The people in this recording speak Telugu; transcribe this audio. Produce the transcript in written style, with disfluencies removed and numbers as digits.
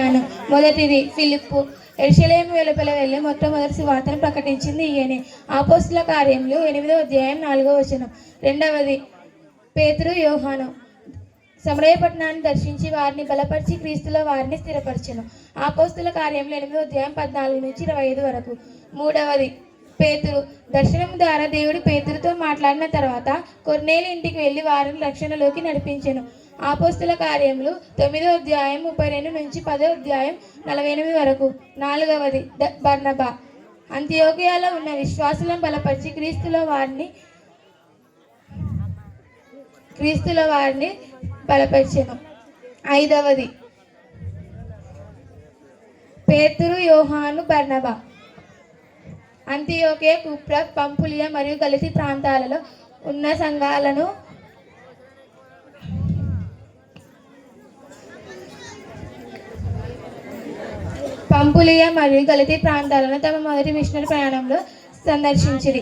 యోహాను. మొదటిది ఫిలిప్పు. యెరూషలేము వెలుపల వెళ్ళి మొట్టమొదటి సువార్తను ప్రకటించింది ఈయనే. అపోస్తలుల కార్యములు 8వ అధ్యాయం 4వ వచనం. రెండవది పేతురు యోహాను. సమరయ పట్టణాన్ని దర్శించి వారిని బలపరిచి క్రీస్తులో వారిని స్థిరపరచెను. అపోస్తలుల కార్యములు 8వ అధ్యాయం 14 నుంచి 25 వరకు. మూడవది పేతురు. దర్శనం ద్వారా దేవుడు పేతురుతో మాట్లాడిన తర్వాత కొర్నేలి ఇంటికి వెళ్ళి వారిని రక్షణలోకి నడిపించెను. అపోస్తలుల కార్యములు 9వ అధ్యాయం 32 నుంచి 10వ అధ్యాయం 48 వరకు. నాలుగవది బర్నబా. అంతియోకియాలో ఉన్న విశ్వాసులను బలపరిచి క్రీస్తులో వారిని బలపరిచెను. ఐదవది పేతురు యోహాను బర్నబా. అంతియోకియ, కుప్ర, పంపులియ మరియు గలతీ ప్రాంతాలలో ఉన్న సంఘాలను తమ మొదటి మిషనరీ ప్రయాణంలో సందర్శించిరి.